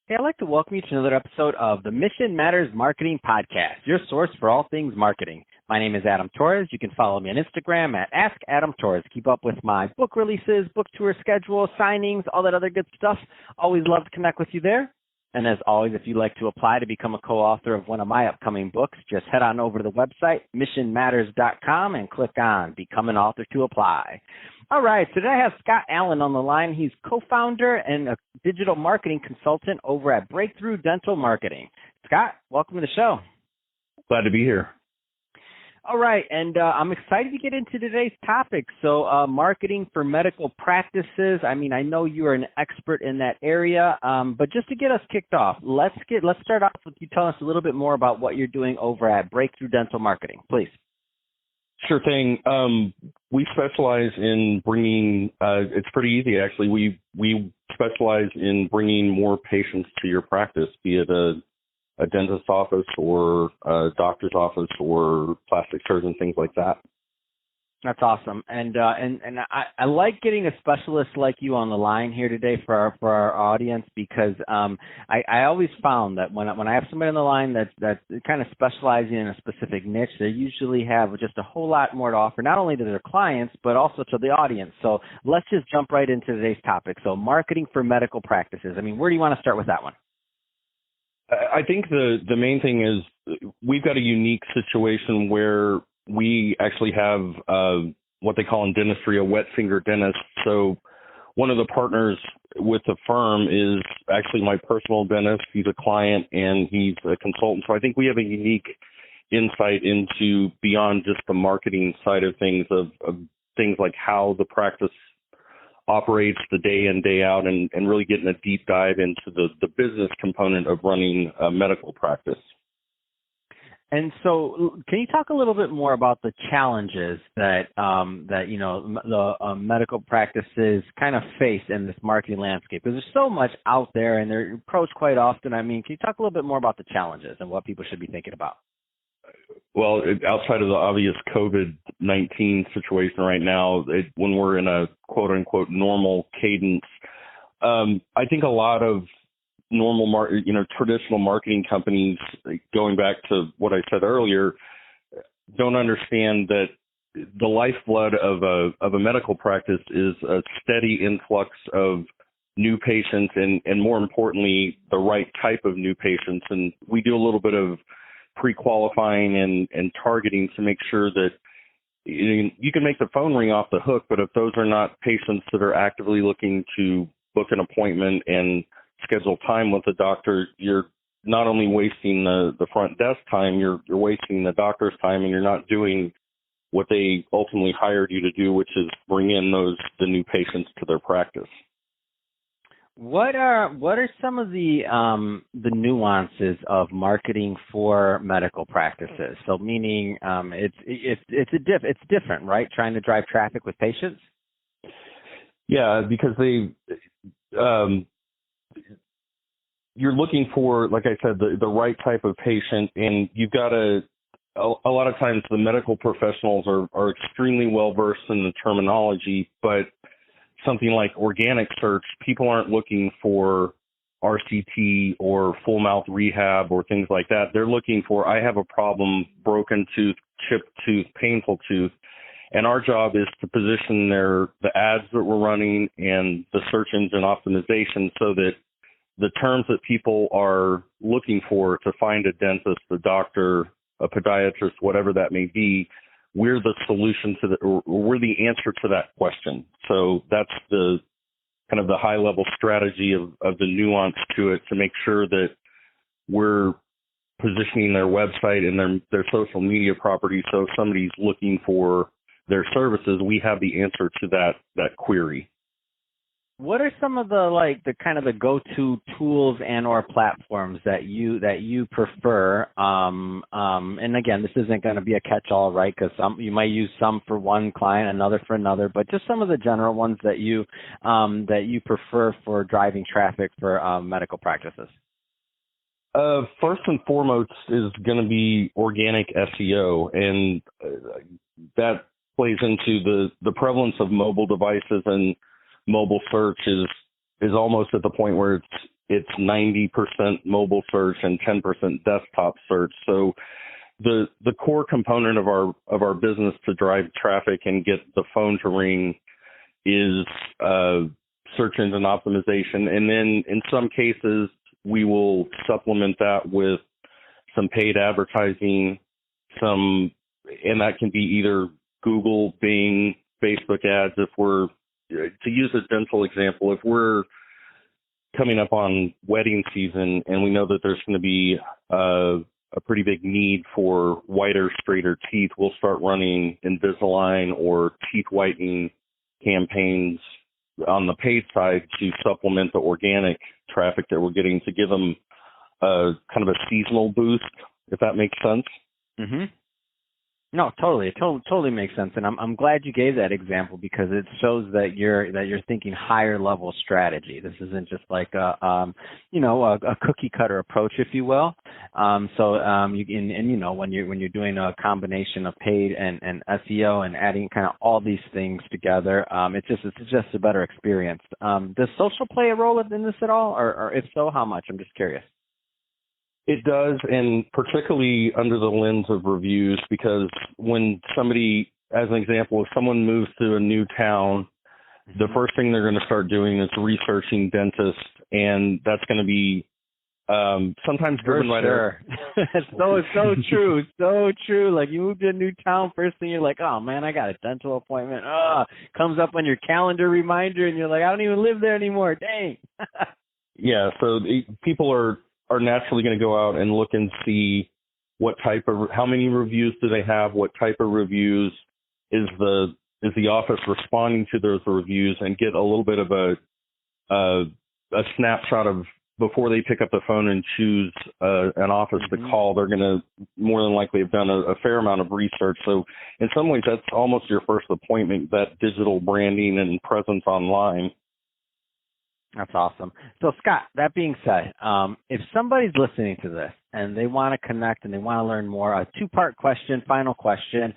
Hey, I'd like to welcome you to another episode of the Mission Matters Marketing Podcast, your source for all things marketing. My name is Adam Torres. You can follow me on Instagram at AskAdamTorres. Keep up with my book releases, book tour schedule, signings, all that other good stuff. Always love to connect with you there. And as always, if you'd like to apply to become a co-author of one of my upcoming books, just head on over to the website, missionmatters.com, and click on Become an Author to apply. All right, so today I have Scott Allen on the line. He's co-founder and a digital marketing consultant over at Breakthrough Dental Marketing. Scott, welcome to the show. Glad to be here. All right, and I'm excited to get into today's topic. So marketing for medical practices. I mean, I know you are an expert in that area, but just to get us kicked off, let's start off with you telling us a little bit more about what you're doing over at Breakthrough Dental Marketing, please. Sure thing. We specialize in bringing, it's pretty easy actually, we specialize in bringing more patients to your practice, be it a dentist's office or a doctor's office or plastic surgeon, things like that. That's awesome. And I like getting a specialist like you on the line here today for our audience because I always found that when I have somebody on the line that's kind of specializing in a specific niche, they usually have just a whole lot more to offer, not only to their clients, but also to the audience. So let's just jump right into today's topic. So marketing for medical practices. I mean, where do you want to start with that one? I think the main thing is we've got a unique situation where we actually have what they call in dentistry a wet finger dentist. So one of the partners with the firm is actually my personal dentist. He's a client and he's a consultant. So I think we have a unique insight into beyond just the marketing side of things, of things like how the practice operates the day in, day out, and really getting a deep dive into the business component of running a medical practice. And so, can you talk a little bit more about the challenges that the medical practices kind of face in this marketing landscape? Because there's so much out there, and they're approached quite often. I mean, can you talk a little bit more about the challenges and what people should be thinking about? Well, outside of the obvious COVID-19 situation right now, when we're in a quote-unquote normal cadence, I think a lot of normal, traditional marketing companies, going back to what I said earlier, don't understand that the lifeblood of a medical practice is a steady influx of new patients and more importantly, the right type of new patients. And we do a little bit of pre-qualifying and targeting to make sure that you can make the phone ring off the hook, but if those are not patients that are actively looking to book an appointment and schedule time with the doctor, you're not only wasting the front desk time, you're wasting the doctor's time, and you're not doing what they ultimately hired you to do, which is bring in the new patients to their practice. What are some of the nuances of marketing for medical practices? So meaning it's different, right? Trying to drive traffic with patients. Yeah, because you're looking for, like I said, the right type of patient, and you've got a lot of times the medical professionals are extremely well versed in the terminology, but something like organic search, people aren't looking for RCT or full mouth rehab or things like that. They're looking for, I have a problem, broken tooth, chipped tooth, painful tooth. And our job is to position the ads that we're running and the search engine optimization so that the terms that people are looking for to find a dentist, a doctor, a podiatrist, whatever that may be, we're the solution to we're the answer to that question. So that's the kind of the high level strategy of the nuance to it, to make sure that we're positioning their website and their social media property. So if somebody's looking for their services, we have the answer to that query. What are some of the go-to tools and or platforms that you prefer? And again, this isn't going to be a catch-all, right? Because you might use some for one client, another for another. But just some of the general ones that you prefer for driving traffic for medical practices. First and foremost is going to be organic SEO, and that plays into the prevalence of mobile devices, and mobile search is almost at the point where it's 90% mobile search and 10% desktop search. So the core component of our business to drive traffic and get the phone to ring is search engine optimization. And then in some cases, we will supplement that with some paid advertising, and that can be either Google, Bing, Facebook ads. If we're, to use a dental example, if we're coming up on wedding season and we know that there's going to be a pretty big need for whiter, straighter teeth, we'll start running Invisalign or teeth whitening campaigns on the paid side to supplement the organic traffic that we're getting, to give them kind of a seasonal boost, if that makes sense. Mm-hmm. No, totally. It totally makes sense, and I'm glad you gave that example, because it shows that you're thinking higher level strategy. This isn't just like a cookie cutter approach, if you will. When you're doing a combination of paid and SEO and adding kind of all these things together, it's just a better experience. Does social play a role in this at all, or if so, how much? I'm just curious. It does, and particularly under the lens of reviews, because when somebody, as an example, if someone moves to a new town, the first thing they're going to start doing is researching dentists, and that's going to be sometimes driven by their... It's so true, so true. Like, you move to a new town, first thing you're like, oh man, I got a dental appointment. Comes up on your calendar reminder, and you're like, I don't even live there anymore. Dang. Yeah, so people are naturally going to go out and look and see how many reviews do they have, what type of reviews is the office responding to those reviews, and get a little bit of a snapshot of, before they pick up the phone and choose an office to call, they're going to more than likely have done a fair amount of research. So in some ways, that's almost your first appointment, that digital branding and presence online. That's awesome. So, Scott, that being said, if somebody's listening to this and they want to connect and they want to learn more, a two-part question, final question.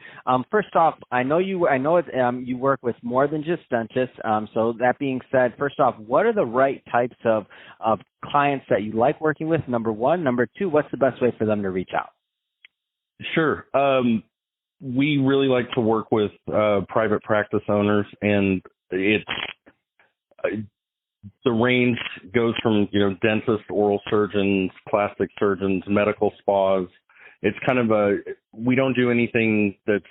First off, you work with more than just dentists. So that being said, first off, what are the right types of clients that you like working with, number one? Number two, what's the best way for them to reach out? Sure. We really like to work with private practice owners, and the range goes from, dentists, oral surgeons, plastic surgeons, medical spas. It's kind of we don't do anything that's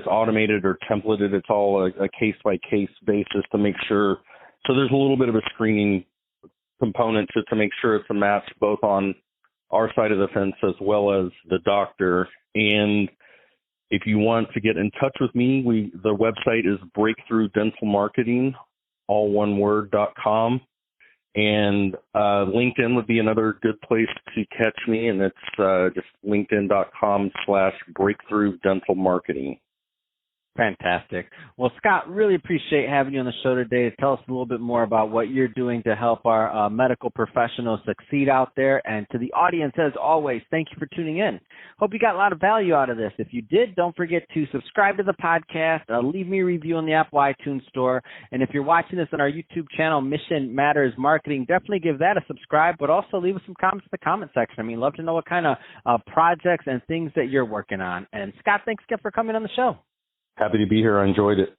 automated or templated. It's all a case-by-case basis to make sure. So there's a little bit of a screening component to make sure it's a match both on our side of the fence as well as the doctor. And if you want to get in touch with me, the website is Breakthrough Dental Marketing, all one word.com, and LinkedIn would be another good place to catch me, and it's just linkedin.com/breakthrough dental marketing. Fantastic. Well, Scott, really appreciate having you on the show today to tell us a little bit more about what you're doing to help our medical professionals succeed out there. And to the audience, as always, thank you for tuning in. Hope you got a lot of value out of this. If you did, don't forget to subscribe to the podcast, leave me a review on the Apple iTunes Store. And if you're watching this on our YouTube channel, Mission Matters Marketing, definitely give that a subscribe, but also leave us some comments in the comment section. I mean, love to know what kind of projects and things that you're working on. And Scott, thanks again for coming on the show. Happy to be here. I enjoyed it.